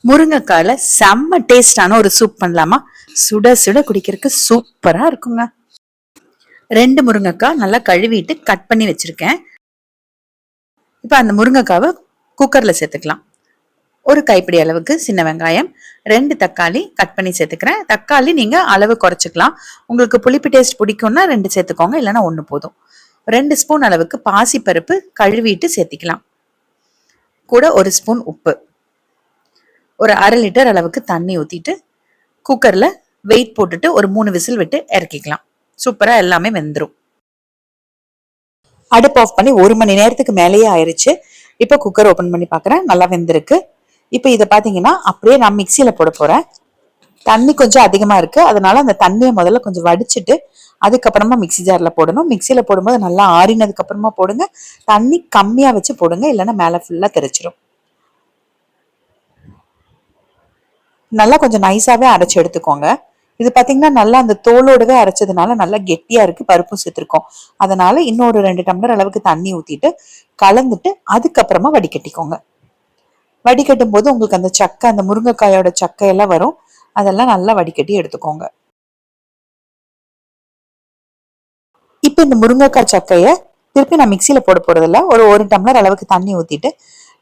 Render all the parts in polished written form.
முருங்கைக்காயில செம்ம டேஸ்டான ஒரு சூப் பண்ணலாமா? சுட சுட குடிக்கிறதுக்கு சூப்பரா இருக்குங்க. 2 முருங்கைக்காய் நல்லா கழுவிட்டு கட் பண்ணி வச்சிருக்கேன். இப்ப அந்த முருங்கைக்காவை குக்கர்ல சேர்த்துக்கலாம். ஒரு கைப்பிடி அளவுக்கு சின்ன வெங்காயம், 2 தக்காளி கட் பண்ணி சேர்த்துக்கிறேன். தக்காளி நீங்க அளவு குறைச்சிக்கலாம். உங்களுக்கு புளிப்பு டேஸ்ட் பிடிக்கும்னா 2 சேர்த்துக்கோங்க, இல்லைன்னா 1 போதும். 2 ஸ்பூன் அளவுக்கு பாசி பருப்பு கழுவிட்டு சேர்த்திக்கலாம். கூட 1 ஸ்பூன் உப்பு, ஒரு 1/2 லிட்டர் அளவுக்கு தண்ணி ஊத்திட்டு குக்கர்ல வெயிட் போட்டுட்டு ஒரு 3 விசில் விட்டு இறக்கிக்கலாம். சூப்பரா எல்லாமே வெந்துடும். அடுப்பு ஆஃப் பண்ணி 1 மணி நேரத்துக்கு மேலேயே ஆயிருச்சு. இப்போ குக்கர் ஓபன் பண்ணி பாக்குறேன், நல்லா வெந்திருக்கு. இப்போ இதை பாத்தீங்கன்னா அப்படியே நான் மிக்சியில போட போறேன். தண்ணி கொஞ்சம் அதிகமா இருக்கு, அதனால அந்த தண்ணியை முதல்ல கொஞ்சம் வடிச்சிட்டு அதுக்கப்புறமா மிக்சி ஜார்ல போடணும். மிக்சியில போடும்போது நல்லா ஆறினதுக்கு அப்புறமா போடுங்க. தண்ணி கம்மியா வச்சு போடுங்க, இல்லைன்னா மேல ஃபுல்லா தெரிச்சிடும். நல்லா கொஞ்சம் நைஸாவே அரைச்சு எடுத்துக்கோங்க. இது பாத்தீங்கன்னா நல்லா அந்த தோலோடவே அரைச்சதுனால நல்லா கெட்டியா இருக்கு, பருப்பும் சேர்த்திருக்கோம். அதனால இன்னொரு 2 டம்ளர் அளவுக்கு தண்ணி ஊத்திட்டு கலந்துட்டு அதுக்கப்புறமா வடிகட்டிக்கோங்க. வடிகட்டும் போது உங்களுக்கு அந்த சக்கை, அந்த முருங்கைக்காயோட சக்கை எல்லாம் வரும், அதெல்லாம் நல்லா வடிகட்டி எடுத்துக்கோங்க. இப்ப இந்த முருங்கைக்காய் சக்கைய திருப்பி நான் மிக்சியில போட போறதில்ல. ஒரு டம்ளர் அளவுக்கு தண்ணி ஊத்திட்டு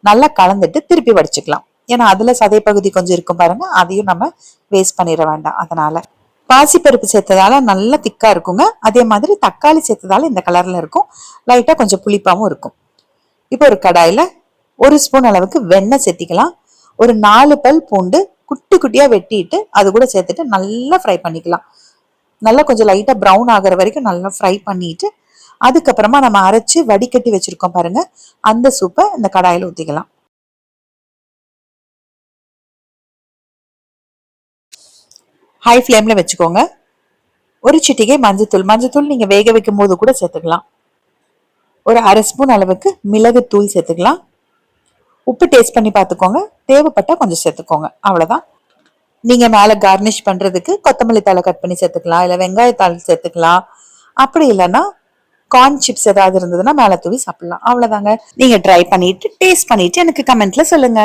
நல்லா கலந்துட்டு திருப்பி வடிச்சுக்கலாம். ஏன்னா அதுல சதை பகுதி கொஞ்சம் இருக்கும் பாருங்க, அதையும் நம்ம வேஸ்ட் பண்ணிட வேண்டாம். அதனால பாசிப்பருப்பு சேர்த்ததால நல்லா திக்கா இருக்குங்க. அதே மாதிரி தக்காளி சேர்த்ததால இந்த கலர்ல இருக்கும், லைட்டா கொஞ்சம் புளிப்பாவும் இருக்கும். இப்போ ஒரு கடாயில 1 ஸ்பூன் அளவுக்கு வெண்ணெய் சேர்த்திக்கலாம். ஒரு 4 பல் பூண்டு குட்டி குட்டியா வெட்டிட்டு அது கூட சேர்த்துட்டு நல்லா ஃப்ரை பண்ணிக்கலாம். நல்லா கொஞ்சம் லைட்டா ப்ரௌன் ஆகிற வரைக்கும் நல்லா ஃப்ரை பண்ணிட்டு அதுக்கப்புறமா நம்ம அரைச்சு வடிகட்டி வச்சிருக்கோம் பாருங்க, அந்த சூப்பை இந்த கடாயில ஊத்திக்கலாம். ஹை ஃப்ளேம்ல வச்சுக்கோங்க. ஒரு சிட்டிகை மஞ்சத்தூள் நீங்க வேக வைக்கும் போது கூட சேர்த்துக்கலாம். ஒரு 1/2 ஸ்பூன் அளவுக்கு மிளகு தூள் சேர்த்துக்கலாம். உப்பு டேஸ்ட் பண்ணி பார்த்துக்கோங்க, தேவைப்பட்டா கொஞ்சம் சேர்த்துக்கோங்க, அவ்வளவுதான். நீங்க மேல கார்னிஷ் பண்றதுக்கு கொத்தமல்லி தழை கட் பண்ணி சேர்த்துக்கலாம், இல்ல வெங்காயத்தாள் சேர்த்துக்கலாம். அப்படி இல்லைன்னா கார்ன் சிப்ஸ் ஏதாவது இருந்ததுன்னா மேல தூவி சாப்பிடலாம், அவ்வளவுதாங்க. நீங்க ட்ரை பண்ணிட்டு டேஸ்ட் பண்ணிட்டு எனக்கு கமெண்ட்ல சொல்லுங்க.